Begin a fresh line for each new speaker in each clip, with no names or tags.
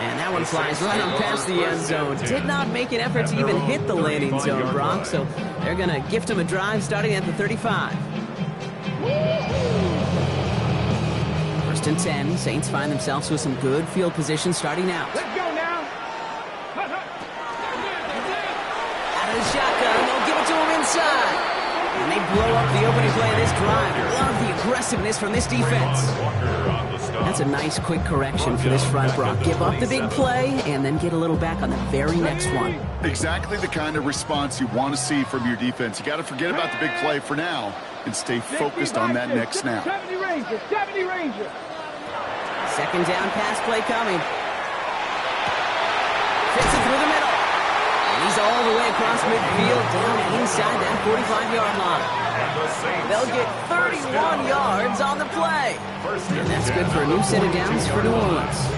And that one flies right on past the end zone. Did not make an effort to even hit the landing zone, Brock. So they're going to gift him a drive starting at the 35. First and 10. Saints find themselves with some good field position starting out.
Let's go now.
Out of the shotgun. They'll give it to him inside. And they blow up the opening play of this drive. Love the aggressiveness from this defense. That's a nice quick correction for this front, Brock. Give up the big play and then get a little back on the very next one.
Exactly the kind of response you want to see from your defense. You got to forget about the big play for now and stay focused on that next snap.
70 Ranger, 70 Ranger.
Second down pass play coming. Fits it through the middle. And he's all the way across midfield down inside that 45-yard line. They'll get 31 yards on the play. And that's good for a new set of downs for New Orleans.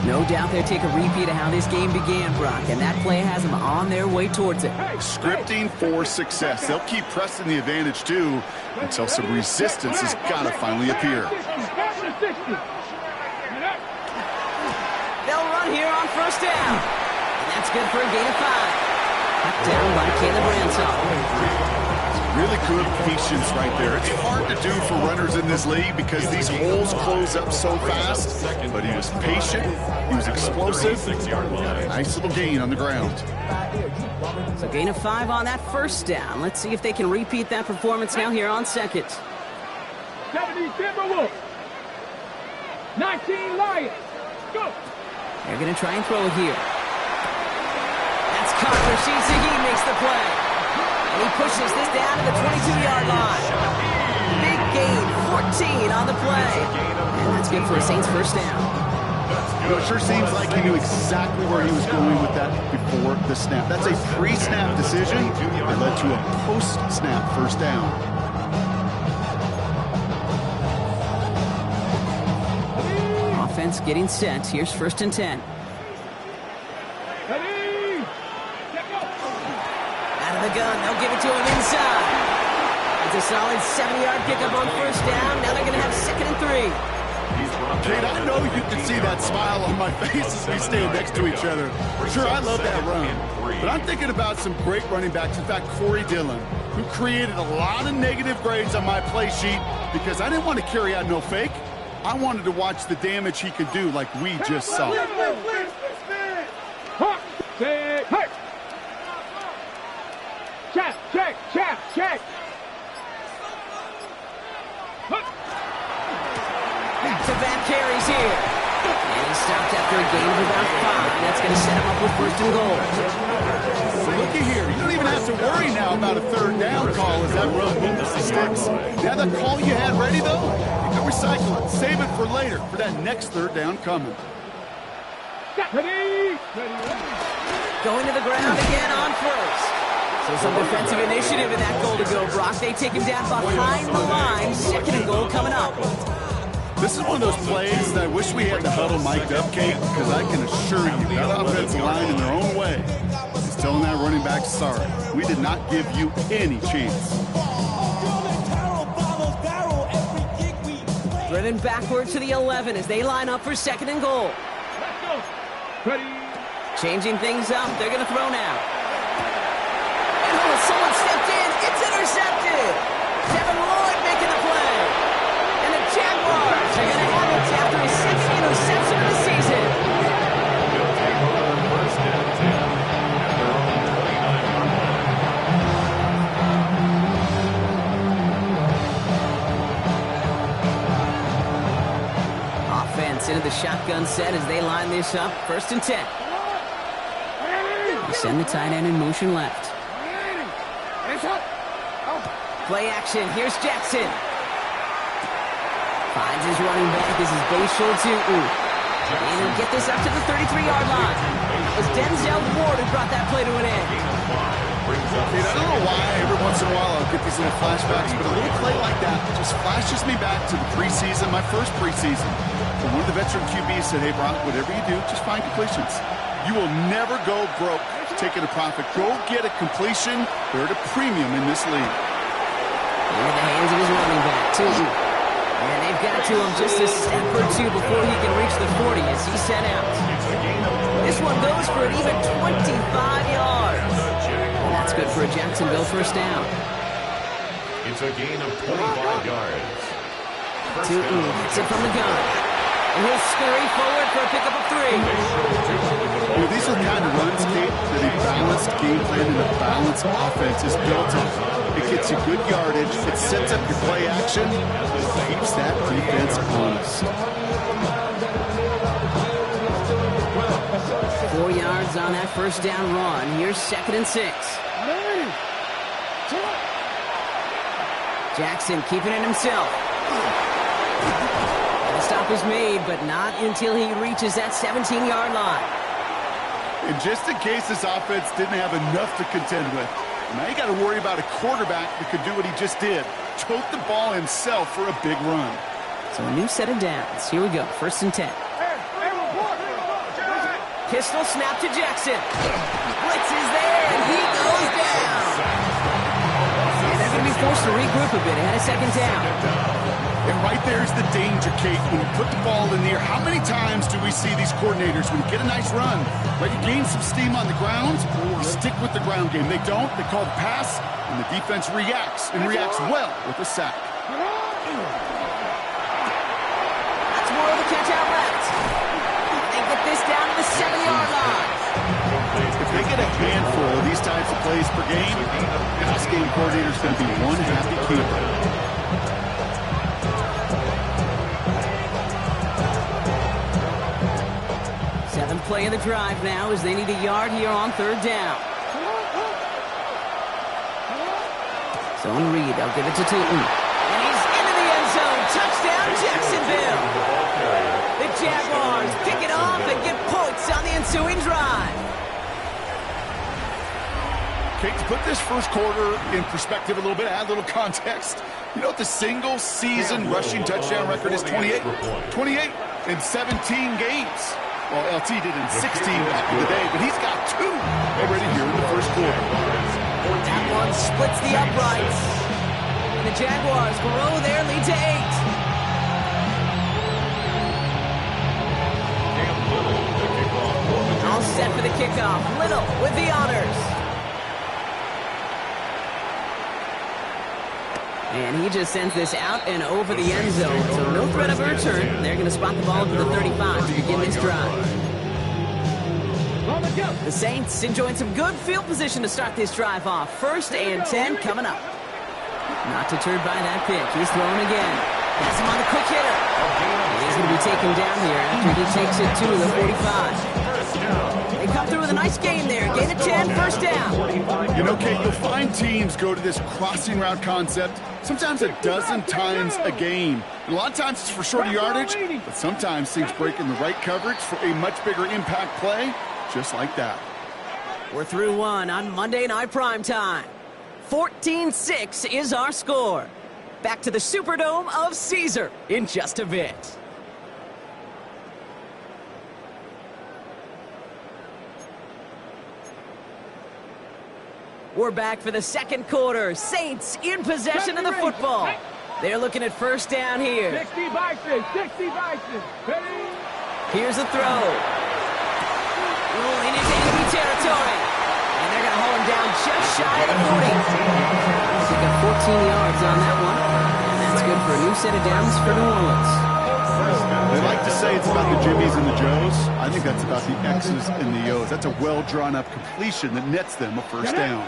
No doubt they'll take a repeat of how this game began, Brock, and that play has them on their way towards it.
Scripting for success. They'll keep pressing the advantage, too, until some resistance has got to finally appear.
They'll run here on first down. And that's good for a gain of 5. Cut down by Caleb Ransall.
Really good patience right there. It's hard to do for runners in this league because these holes close up so fast. But he was patient. He was explosive. Nice little gain on the ground.
So gain of 5 on that first down. Let's see if they can repeat that performance now here on second.
70 Timberwolves. 19 Lions. Go.
They're going to try and throw it here. That's caught. Rashid Shaheed makes the play. And he pushes this down to the 22-yard line. Big gain, 14 on the play. And that's good for a Saints first down.
You know, it sure seems like he knew exactly where he was going with that before the snap. That's a pre-snap decision that led to a post-snap first down.
Offense getting set. Here's first and 10. The gun, they'll give it to him inside. It's a solid 70-yard pickup on first down. Now they're going to have second and 3.
Kate, I know you can see that smile on my face as we stand next to each other. Sure, I love that run. But I'm thinking about some great running backs. In fact, Corey Dillon, who created a lot of negative grades on my play sheet because I didn't want to carry out no fake. I wanted to watch the damage he could do like we just saw.
Check.
Back-to-back carries here. And he stopped after a gain of about 5. That's going to set him up with first and goal.
So looky here. You don't even have to worry now about a third down call as that run moves the sticks. Now that call you had ready, though, you can recycle it. Save it for later for that next third down coming.
Going to the ground again on first. So some defensive initiative in that goal to go, Brock. They take him down behind the line. Second and goal coming up.
This is one of those plays that I wish we had the huddle mic'd up, Kate, because I can assure you that offensive line in their own way is telling that running back, sorry, we did not give you any chance.
Driven backward to the 11 as they line up for second and goal. Changing things up. They're going to throw now. Someone stepped in. It's intercepted. Devin Lloyd making the play. And the Jaguars are going to have it after his second interception of the season. Offense into the shotgun set as they line this up. First and 10. They send the tight end in motion left. Play action. Here's Jackson. Finds his running back. This is Bashal Tutu. And he'll get this up to the 33-yard line. It was Denzel Ward who brought that play to an end.
I don't know why every once in a while I'll get these little flashbacks, but a little play like that just flashes me back to the preseason, my first preseason. And one of the veteran QBs said, hey, Brock, whatever you do, just find completions. You will never go broke taking a profit. Go get a completion. They're at a premium in this league.
Into the hands of his running back, too. And they've got to him just a step or two before he can reach the 40 as he set out. This one goes for an even 25 yards. And that's good for a Jacksonville first down.
It's a gain of 25 yards.
Tootin hits it from the gun. And he'll scurry forward for a pickup of 3.
These are the kind of runs, Kate, that a balanced game plan and a balanced offense is built on. It gets you good yardage. It sets up your play action. It keeps that defense honest.
4 yards on that first down run. Here's 2nd and 6. Jackson keeping it himself. The stop is made, but not until he reaches that 17-yard line.
And just in case this offense didn't have enough to contend with, now you got to worry about a quarterback that could do what he just did. Tote the ball himself for a big run.
So a new set of downs. Here we go. 1st and 10. Pistol snap to Jackson. Blitz is there, and he goes down. And they're going to be forced to regroup a bit ahead of 2nd down.
And right there's the danger, Kate. When you put the ball in the air, how many times do we see these coordinators, when you get a nice run, right, you gain some steam on the ground, you stick with the ground game. They don't. They call the pass, and the defense reacts, and reacts well with a sack.
That's more of the catch-out route. They get this down to the 7-yard line.
If they get a handful of these types of plays per game, pass game coordinator's going to be one happy camper.
7th play of the drive now as they need a yard here on 3rd down. So on Reed, they'll give it to Tootin. And he's into the end zone. Touchdown, Jacksonville. The Jaguars pick it off and get points on the ensuing drive.
Kate, to put this first quarter in perspective a little bit, add a little context. You know what the single season rushing touchdown record is? 28. 28 in 17 games. Well, LT did in 16 back in the day, but he's got 2 already here in the first quarter.
That one splits the uprights. And the Jaguars grow their lead to 8. All set for the kickoff. Little with the honors. And he just sends this out and over the end zone. So no threat of a return. They're going to spot the ball to the 35 to begin this drive. The Saints enjoying some good field position to start this drive off. 1st and 10 coming up. Not deterred by that pick. He's throwing again. Pass him on the quick hitter. He's going to be taken down here after he takes it to the 45. They come through with a nice gain there. Gain of 10, 1st down.
You know, Kate, you'll find teams go to this crossing route concept sometimes a dozen times a game. And a lot of times it's for shorter yardage, but sometimes things break in the right coverage for a much bigger impact play, just like that.
We're through one on Monday Night Primetime. 14-6 is our score. Back to the Superdome of Caesar in just a bit. We're back for the 2nd quarter. Saints in possession of the football. They're looking at 1st down here.
60 Bison, 60 Bison. Ready?
Here's a throw. Rolling into enemy territory. And they're going to hold him down just shy of the 40. They got 14 yards on that one. And that's good for a new set of downs for New Orleans.
They like to say it's about the Jimmies and the Joes. I think that's about the X's and the O's. That's a well-drawn-up completion that nets them a 1st down.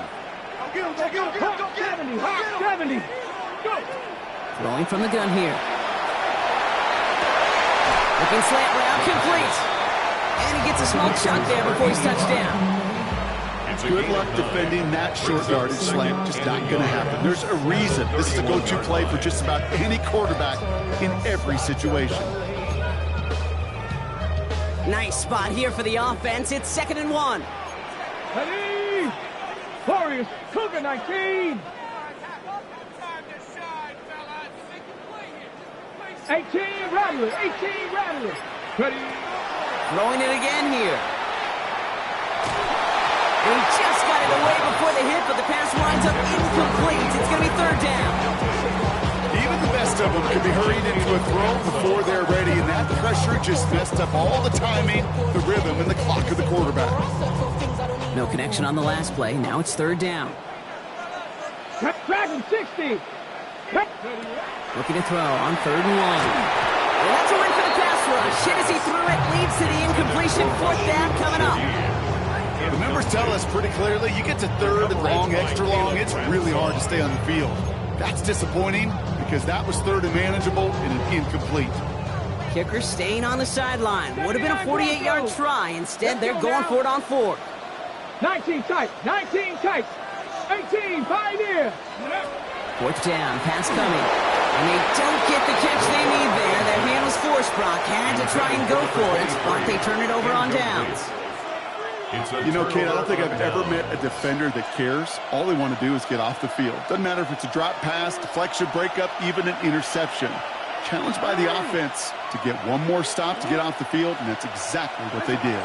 70. Go.
Throwing from the gun here. Looking slant route, complete. And he gets a small chunk there before he's touched down.
Good luck defending that short yardage slant. Just not going to happen. There's a reason. This is a go-to play for just about any quarterback in every situation.
Nice spot here for the offense. It's 2nd and 1.
Ready? Warriors, Cougar 19. 18 Rattler, 18 Rattler. Ready?
Throwing it again here. And he just got it away before the hit, but the pass winds up incomplete. It's going to be 3rd down.
Even the best most of them can be hurried into a throw before they're ready, and that pressure just messed up all the timing, the rhythm, and the clock of the quarterback.
No connection on the last play. Now it's third down.
Drag him 60.
Looking to throw on 3rd and 1. And that's a win for the pass rush. Hit as he threw it, leads to the incompletion. 4th down coming up.
The numbers tell us pretty clearly, you get to 3rd and long, extra long, it's really hard to stay on the field. That's disappointing because that was 3rd and manageable and an incomplete.
Kicker staying on the sideline. Would have been a 48-yard try. Instead, they're going for it on 4th.
19 tight. 19 tight. 18 pioneer.
4th down, pass coming. And they don't get the catch they need there. Their hand was forced. Brock had to try and go for it, but they turn it over on downs.
You know, Kate, I don't think I've ever met a defender that cares. All they want to do is get off the field. Doesn't matter if it's a drop pass, deflection, breakup, even an interception. Challenged by the offense to get one more stop to get off the field, and that's exactly what they did.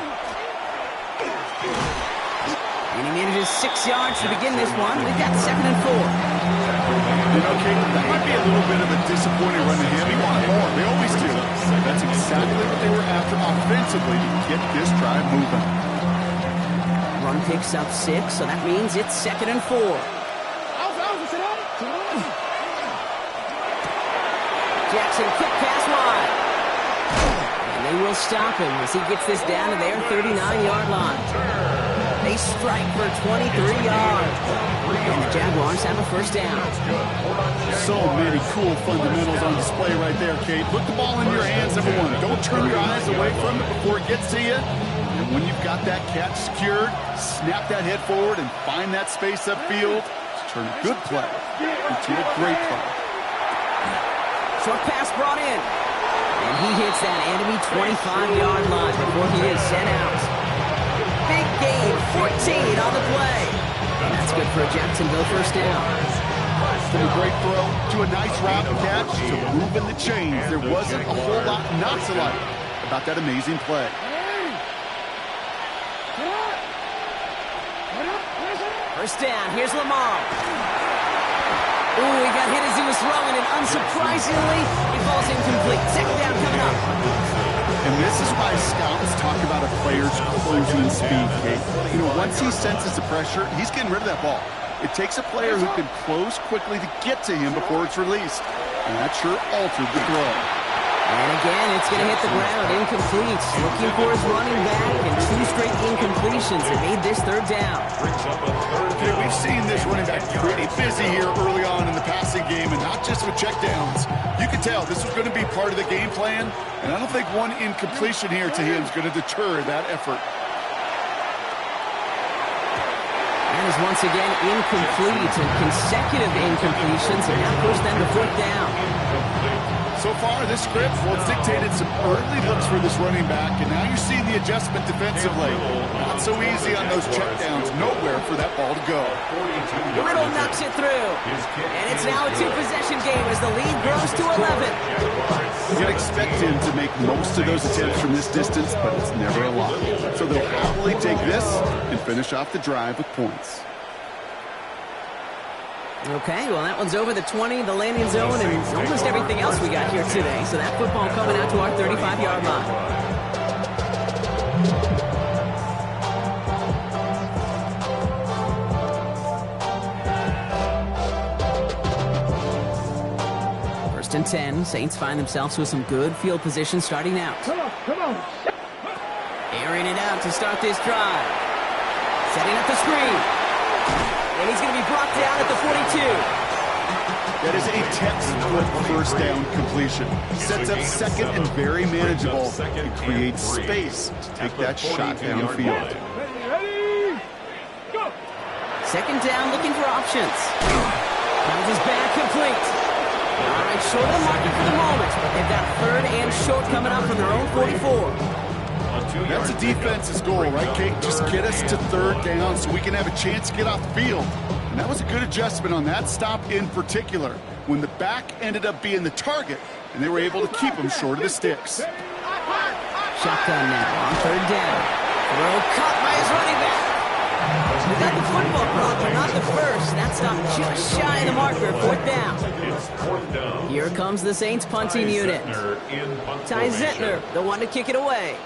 And he manages 6 yards to begin this one. We've got 2nd and 4.
You know, Kate, that might be a little bit of a disappointing run to him. He wanted more. They always do. That's exactly what they were after offensively to get this drive moving.
Run picks up 6, so that means it's 2nd and 4. Jackson, quick pass wide. And they will stop him as he gets this down to their 39-yard line. They strike for 23 yards. And the Jaguars have a 1st down.
So many cool fundamentals on display right there, Kate. Put the ball in your hands, number one. Don't turn your eyes away from it before it gets to you. And when you've got that catch secured, snap that head forward and find that space upfield to turn a good play into a great play.
Short pass brought in. And he hits that enemy 25-yard line before he is sent out. Big gain, 14 on the play. And that's good for a Jacksonville 1st down.
From a great throw to a nice route and catch to moving the chains. There wasn't a whole lot not to like about that amazing play.
1st down, here's Lamar. Ooh, he got hit as he was throwing, and unsurprisingly, it falls incomplete. 2nd down coming up.
And this is why scouts talk about a player's closing speed, Kate. You know, once he senses the pressure, he's getting rid of that ball. It takes a player who can close quickly to get to him before it's released. And that sure altered the throw.
And again, it's going to hit the ground, incomplete. Looking for his running back, and 2 straight incompletions that made this 3rd down.
Yeah, we've seen this running back pretty busy here early on in the passing game, and not just with checkdowns. You can tell this was going to be part of the game plan, and I don't think one incompletion here to him is going to deter that effort.
That is once again incomplete, and consecutive incompletions, and that pushed them to 4th down.
So far, this script, well, it's dictated some early looks for this running back, and now you see the adjustment defensively. Not so easy on those checkdowns. Nowhere for that ball to go.
Riddle knocks it through, and it's now a 2-possession game as the lead grows to 11.
You'd expect him to make most of those attempts from this distance, but it's never a lot. So they'll happily take this and finish off the drive with points.
Okay, well, that one's over the 20, the landing zone, and almost everything else we got here today. So that football coming out to our 35-yard line. First and 10, Saints find themselves with some good field position starting out.
Come on.
Airing it out to start this drive. Setting up the screen. And he's going to be brought down at the 42.
That is a textbook 1st down completion. Sets up 2nd and very manageable. It creates space to take that shot downfield.
Ready, go.
2nd down, looking for options. Comes his back complete. All right, short of the market for the moment, but they've got 3rd and short coming up from their own 44.
That's a defense's goal, right, Kate? Just get us to 3rd down so we can have a chance to get off the field. And that was a good adjustment on that stop in particular, when the back ended up being the target, and they were able to keep him short of the sticks.
Shotgun now on 3rd down. Throw caught by his running back. We got the football clock, but not the first. That stopped just shy of the marker. Fourth down.
It's fourth down.
Here comes the Saints punting unit. Ty Zentner, the one to kick it away.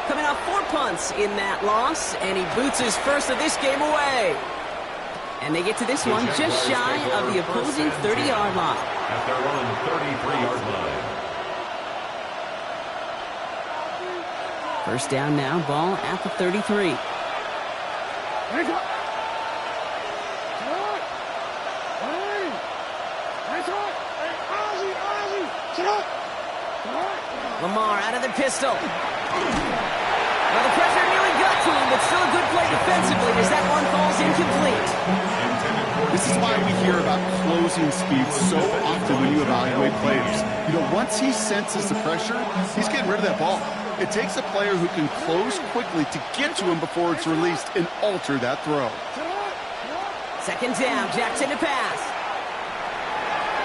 Coming off 4 punts in that loss, and he boots his first of this game away. And they get to this one just shy of the opposing 30-yard line.
At their own 33-yard line.
First down now, ball at the 33. Lamar out of the pistol. Well, the pressure nearly got to him, but still a good play defensively as that one falls incomplete.
This is why we hear about closing speed so often when you evaluate players. You know, once he senses the pressure, he's getting rid of that ball. It takes a player who can close quickly to get to him before it's released and alter that throw.
Second down, Jackson to pass.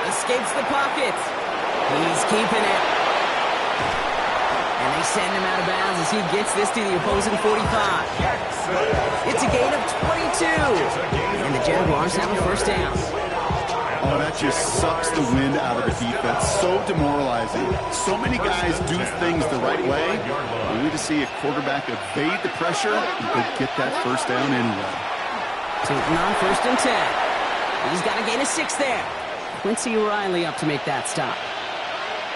Escapes the pocket. He's keeping it. And they send him out of bounds as he gets this to the opposing 45. It's a gain of 22. And the Jaguars have a first down.
Oh, that just sucks the wind out of the defense. So demoralizing. So many guys do things the right way. We need to see a quarterback evade the pressure and could get that first down anyway.
Taking on first and 10. He's got a gain of 6 there. Quincy Riley up to make that stop.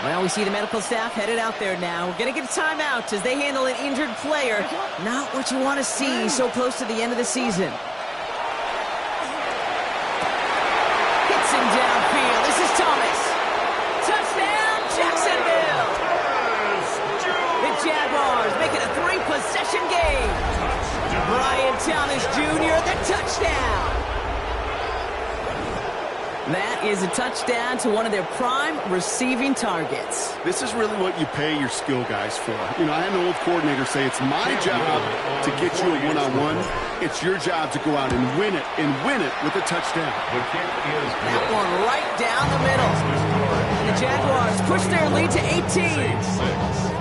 Well, we see the medical staff headed out there now. We're going to get a timeout as they handle an injured player. Not what you want to see so close to the end of the season. Hits him downfield. This is Thomas. Touchdown, Jacksonville. The Jaguars make it a 3-possession game. Brian Thomas Jr., the touchdown. That is a touchdown to one of their prime receiving targets.
This is really what you pay your skill guys for. You know, I had an old coordinator say it's my job to get you a one-on-one. It's your job to go out and win it with a touchdown.
The kick is
that one right down the middle. And the Jaguars push their lead to 18.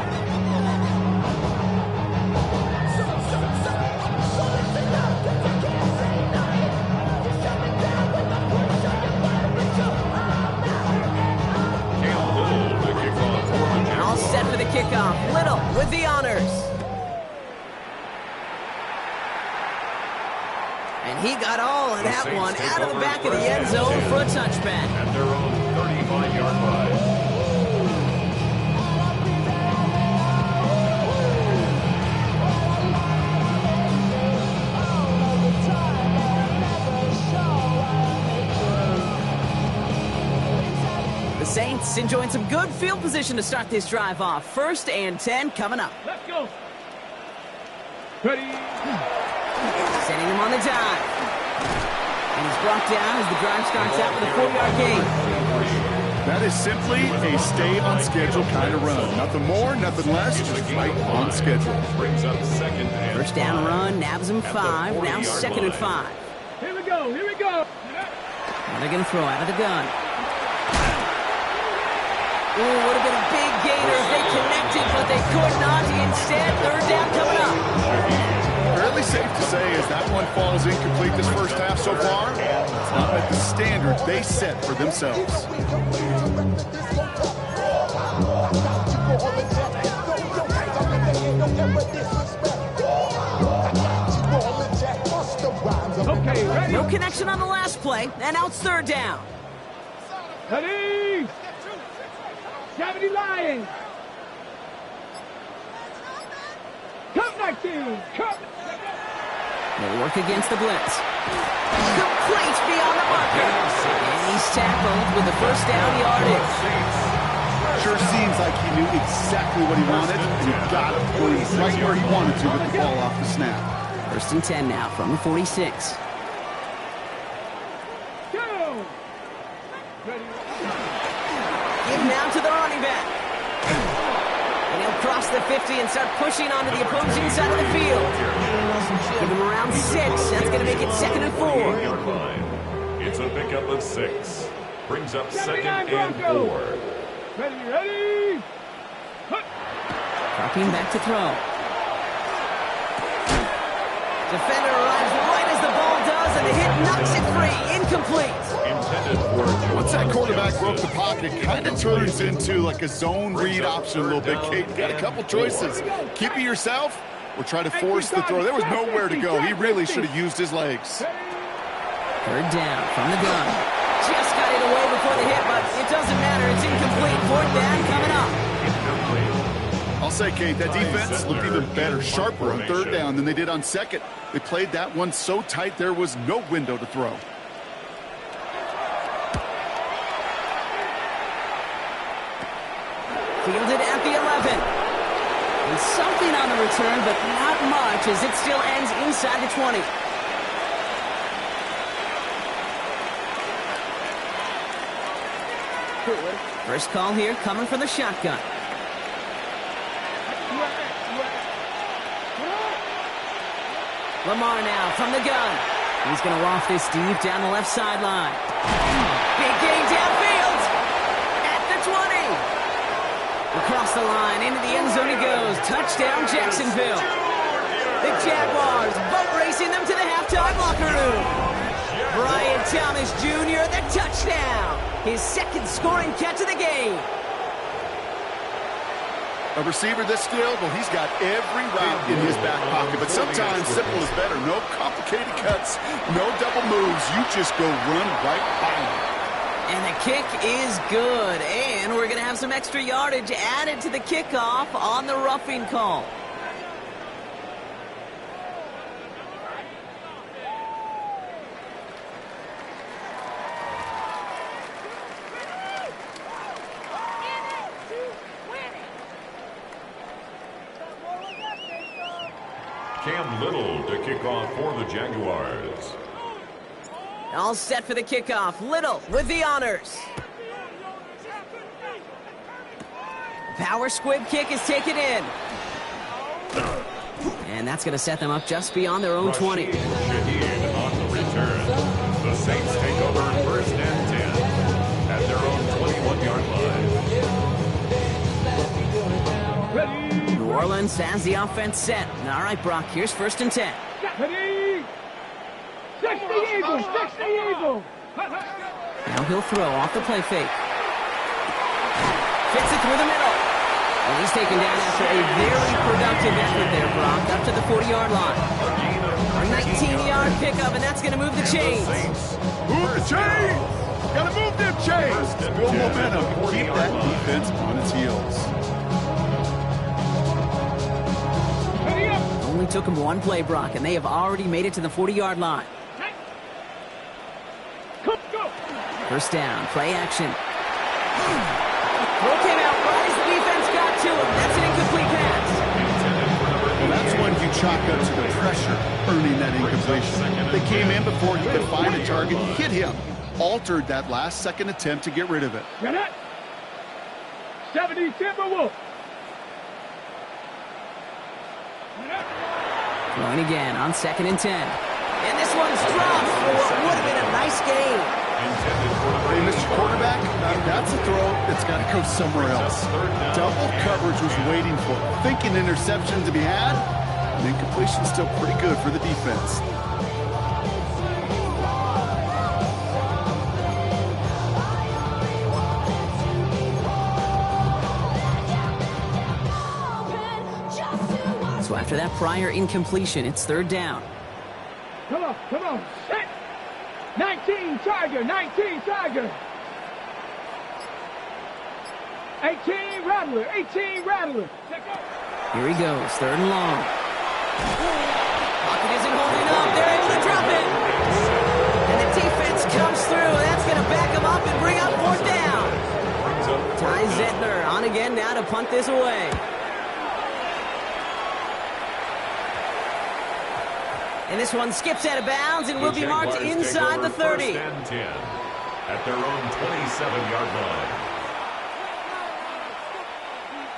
Kickoff. Little with the honors. And he got all of that one out of the back of the end zone for a touchback.
At their own 35-yard line.
Saints enjoying some good field position to start this drive off. First and 10 coming up.
Let's go. Ready.
Sending him on the dive. And he's brought down as the drive starts out with a 4-yard gain.
That is simply a stay on schedule kind of run. Nothing more, nothing less, just right on schedule.
Brings up second and
first down run, nabs him 5. Now second and 5.
Here we go, here we go.
And they're going to throw out of the gun. Ooh, would have been a big gainer if they connected, but they could not. Instead, third down coming up.
Fairly safe to say as that one falls incomplete this first half so far, it's not at the standards they set for themselves.
Okay, ready?
No connection on the last play, and now it's third down.
Ready? Gravity Lions. Come 19. Come.
They work against the blitz. Complete beyond the marker. And he's tackled with the first down yardage.
Sure seems like he knew exactly what he wanted, and he got it right where he wanted to with the ball off the snap.
First and 10 now from the 46.
Go. Ready.
Give now to the running back. And he'll cross the 50 and start pushing onto the opposing side of the field. Give him around 6. That's going to make it second and 4.
It's a pickup of 6. Brings up second and 4.
Ready, ready.
Dropping back to throw. Defender arrives right as the ball does, and the hit knocks it free. Incomplete.
Intended for
Once that quarterback broke the pocket, it kind of turns into like a zone read option a little bit. Kate, got a couple choices. Keep it yourself or try to force the throw. There was nowhere to go. He really should have used his legs.
Third down from the gun. Just got it away before the hit, but it doesn't matter. It's incomplete. Fourth down coming up.
I'll say, Kate, that defense looked even better, sharper on third down than they did on second. They played that one so tight there was no window to throw.
Fielded at the 11. And something on the return, but not much as it still ends inside the 20. First call here coming from the shotgun. Lamar now from the gun. He's going to waft this deep down the left sideline. Big gain downfield at the 20. Across the line, into the end zone he goes. Touchdown, Jacksonville. The Jaguars boat racing them to the halftime locker room. Brian Thomas Jr., the touchdown. His second scoring catch of the game.
A receiver this skilled, well, he's got every route in his back pocket. But sometimes simple is better. No complicated cuts, no double moves. You just go run right by him.
And the kick is good. And we're going to have some extra yardage added to the kickoff on the roughing call.
Cam Little to kick off for the Jaguars.
All set for the kickoff. Little with the honors. Power squib kick is taken in. And that's going to set them up just beyond their own 20.
Shaheed on the return. The Saints take over first and 10 at their own 21-yard line.
New Orleans has the offense set. All right, Brock, here's first and 10.
Ready? 60 Eagles, 60 Eagles.
Now he'll throw off the play fake. Fits it through the middle. And he's taken down after a very productive effort there, Brock, up to the 40-yard line. A 19-yard pickup, and that's going to move the chains.
Move the chains! Gotta move them chains! Build momentum. Keep that defense on its heels.
Only took him one play, Brock, and they have already made it to the 40-yard line. First down, play action. Throw came out right as the defense got to him. That's an incomplete pass.
Well, that's when you chalk up to the pressure earning that incompletion. They came in before he could find a target, hit him, altered that last-second attempt to get rid of it.
70 Timberwolves.
Throwing again on second and 10. And this one's dropped for what would have been a nice game.
Hey, Mr. Quarterback, that's a throw that's got to go somewhere else. Double coverage was waiting for it. Thinking interception to be had, and incompletion's still pretty good for the defense.
So after that prior incompletion, it's third down.
Come on. Set. 19 Tiger, 19 Tiger. 18 Rattler, 18 Rattler.
Here he goes, third and long. Pocket isn't holding up. They're able to drop it. And the defense comes through. That's going to back him up and bring up fourth down. Ty Zettler on again now to punt this away. And this one skips out of bounds and will be marked inside the 30.
First and 10 at their own 27-yard line.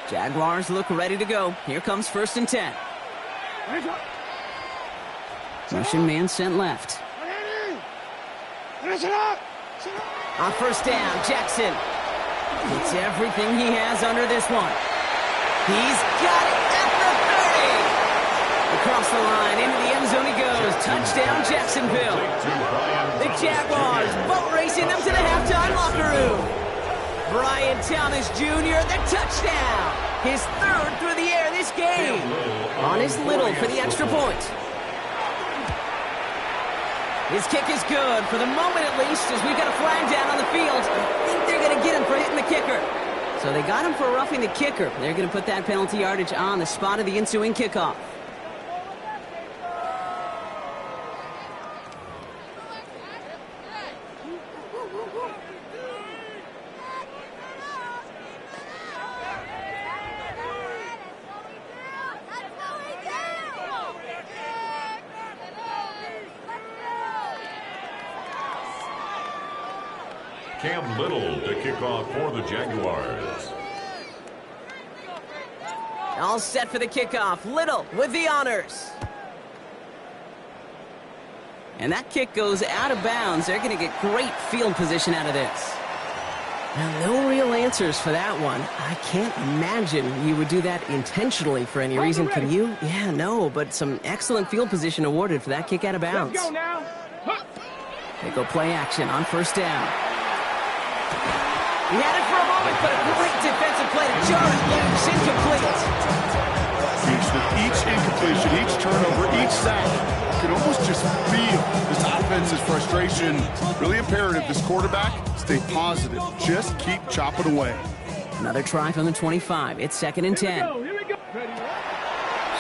Jaguars look ready to go. Here comes first and 10. Russian man sent left. On first down, Jackson. It's everything he has under this one. He's got it at the 30. across the line. Into the end zone he goes. Touchdown, Jacksonville. The Jaguars boat racing them to the halftime locker room. Brian Thomas Jr., the touchdown. His third through the air this game. On his Little for the extra point. His kick is good, for the moment at least, as we've got a flag down on the field. I think they're going to get him for hitting the kicker. So they got him for roughing the kicker. They're going to put that penalty yardage on the spot of the ensuing kickoff.
Cam Little to kick off for the Jaguars.
All set for the kickoff. Little with the honors. And that kick goes out of bounds. They're going to get great field position out of this. Now, no real answers for that one. I can't imagine you would do that intentionally for any reason. Can you? Yeah, no, but some excellent field position awarded for that kick out of bounds.
Let's go now.
They go play action on first down. He had it for a moment, but a great defensive play to jar it loose. Incomplete.
Each incompletion, each turnover, each sack, you can almost just feel this offense's frustration. Really imperative, this quarterback, stay positive. Just keep chopping away.
Another try from the 25. It's 2nd and 10.
Here we go.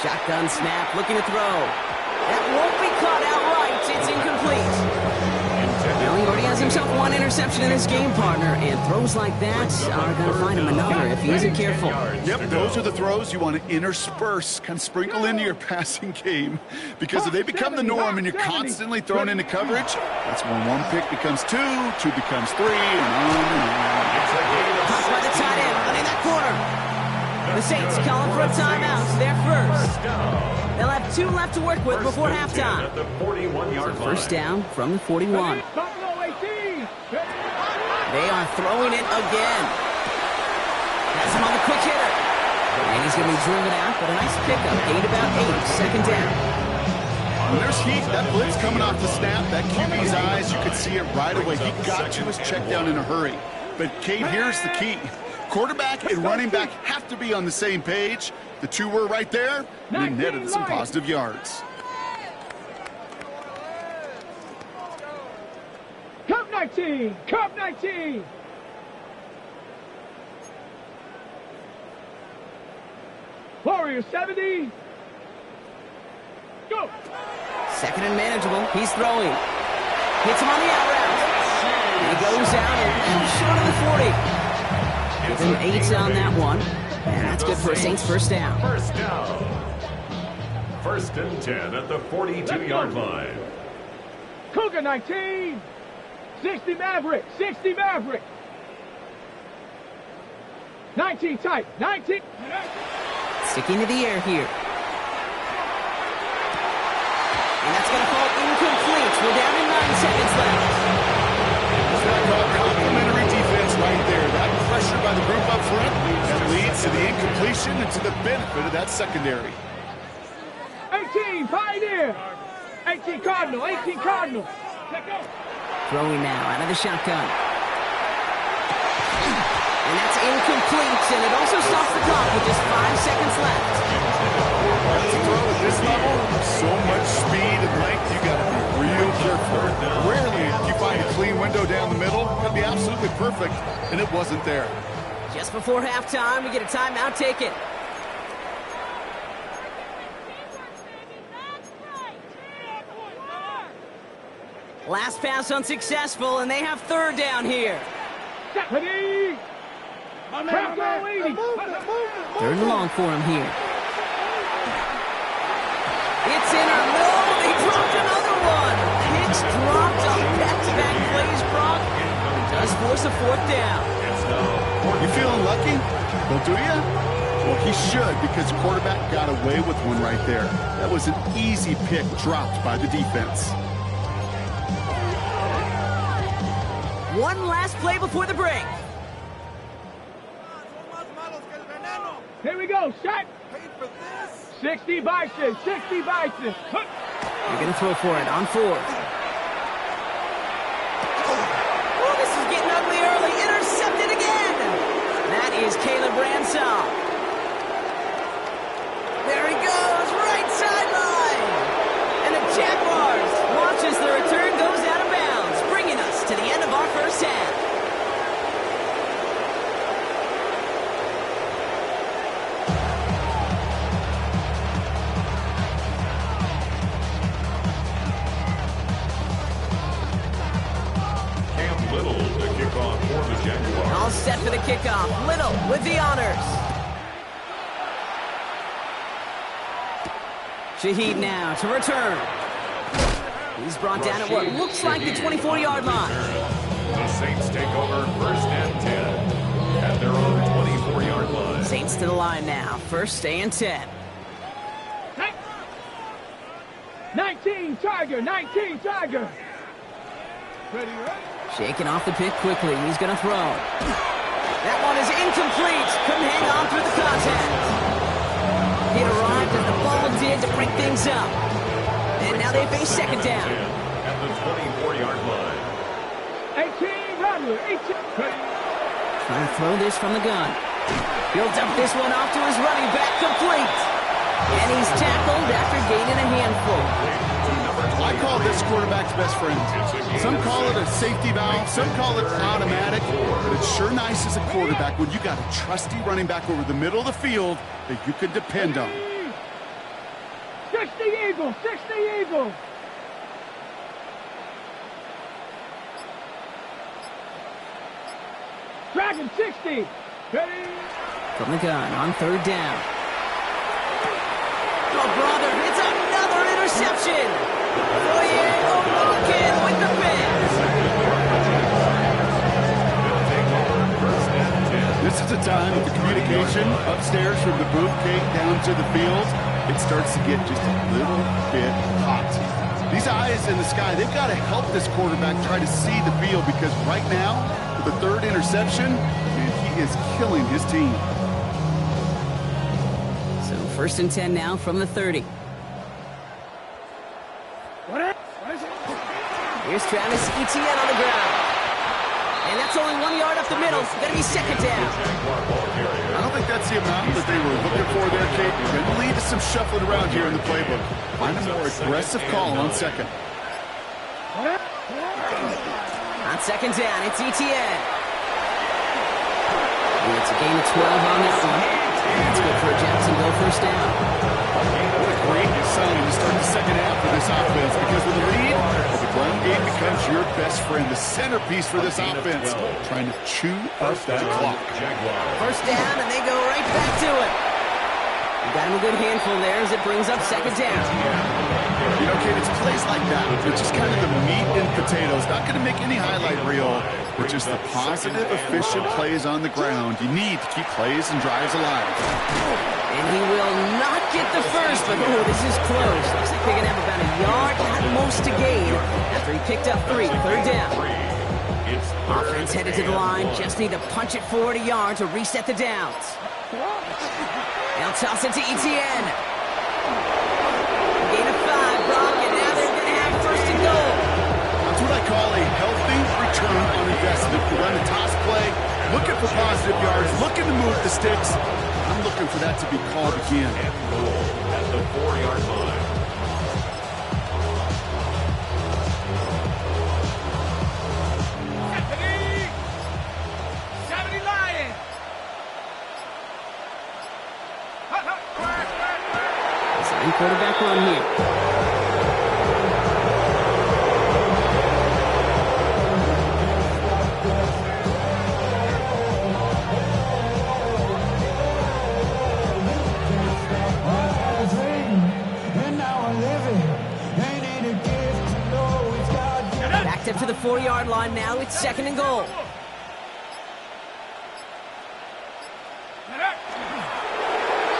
Shotgun snap, looking to throw. That won't be caught outright. It's incomplete. Well, he already has himself one interception in this game, partner, and throws like that are going to find him another if he isn't careful.
Yep, those are the throws you want to intersperse, kind of sprinkle into your passing game, because if they become the norm and you're constantly thrown into coverage, that's when one pick becomes two becomes three, and on.
Caught by the tight end, running that corner. The Saints calling for a timeout. They're first. They'll have 2 left to work with before halftime.
At the 41-yard line.
First down from the 41.
Buffalo 18.
They are throwing it again. Has him on the quick hitter. And he's going to be driven out, but a nice pickup. Gained about 8. 2nd down.
When there's heat, that blitz coming off the snap, that QB's eyes, you could see it right away. He got to his check down in a hurry. But, Kate, here's the key. Quarterback and running back have to be on the same page. The two were right there, and they netted some positive yards.
Cup 19. Cup 19. Warriors 70. Go.
2nd and manageable. He's throwing. Hits him on the out route. He goes out and short of the 40. Give him 8 on that one. And that's good for a Saints first down.
First down. 1st and 10 at the 42-yard line.
Cougar 19. 60 Maverick. 60 Maverick. 19 tight. 19.
Sticking to the air here. And that's going to fall incomplete. We're down to 9 seconds left.
That's what I call complimentary defense right there. That pressure by the group up front that leads to the incompletion and to the benefit of that secondary.
18 Pioneer. 18 Cardinal. 18 Cardinal. Let go.
Throwing now out of the shotgun. And that's incomplete, and it also stops the clock with just 5 seconds left.
To throw at this level, so much speed and length, you got to be real careful. Rarely do you find a clean window down the middle. Could be absolutely perfect, and it wasn't there.
Just before halftime, we get a timeout taken. Last pass unsuccessful, and they have 3rd down here.
Stephanie.
3rd and long for him here. It's in or no, they dropped another one. Hicks dropped on back-to-back plays, Brock. Does force a 4th down.
You feeling lucky? Well, do you? Well, he should, because the quarterback got away with one right there. That was an easy pick dropped by the defense.
One last play before the break.
Here we go. Shot. 60 Bison, 60 Bison. Hook.
They're going to throw for it on fourth. Oh, this is getting ugly early. Intercepted again. That is Caleb Branshaw. There he goes, right sideline. And the Jaguars watches the return goes out of bounds, bringing us to the end of our first half. All set for the kickoff. Little with the honors. Shaheed now to return. He's brought down at what looks like the 24-yard line.
The Saints take over first and 10 at their own 24-yard line.
Saints to the line now. First and 10.
19 Tiger, 19 Tiger. Ready, ready.
Shaking off the pick quickly. He's going to throw. That one is incomplete. Couldn't hang on through the contact. He arrived as the ball did to break things up. And now they face second down.
At the 24-yard line.
18 Rodler, 18. Ready.
Trying to throw this from the gun. He'll dump this one off to his running back, complete. And he's tackled after gaining a handful.
I call this quarterback's best friend. Some call it a safety valve, some call it automatic, but it's sure nice as a quarterback when you got a trusty running back over the middle of the field that you can depend on.
60 Eagles, 60 Eagles. Dragon 60. Ready.
From the gun on third down. Oh, brother, it's another interception. With the
This is a time with the communication upstairs from the booth cake down to the field. It starts to get just a little bit hot. These eyes in the sky, they've got to help this quarterback try to see the field because right now, with the third interception, man, he is killing his team.
So first and 10 now from the 30. Here's Travis Etienne on the ground. And that's only 1 yard up the middle. It's going to be second down.
I don't think that's the amount that they were looking for there, Kate. You're going to lead to some shuffling around here in the playbook. Find a more aggressive call on second.
On second down, it's Etienne. And it's a gain of 12 on that one. That's good for a Jacksonville first down.
What a great sign to start the second half of this offense because with the lead, the run game becomes your best friend, the centerpiece for this offense, trying to chew up that clock.
First down, and they go right back to it. You got him a good handful there as it brings up second down.
You know, Kate, it's plays like that. It's just kind of the meat and potatoes. Not going to make any highlight reel, but just the positive, efficient plays on the ground. You need to keep plays and drives alive.
And he will not get the first, but oh, this is close. Looks like they're going to have about a yard at most to gain after he picked up 3. Third down. Offense headed to the line. Just need to punch it forward a yard to reset the downs. They'll toss it to Etienne. Gain of 5, Brock, and now they're going to have first and goal.
That's what I call a healthy return on investment. You run a toss play, looking for positive yards, looking to move the sticks. I'm looking for that to be called again.
And goal at the 4-yard line.
Quarterback run here. Backed up to the 4-yard line now. It's second and goal.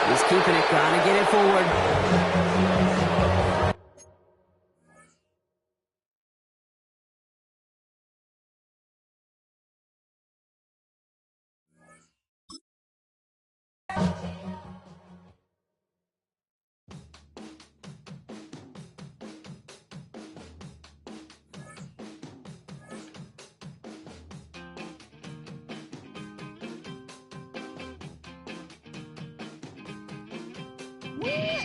He's keeping it, trying to get it forward.
Woo!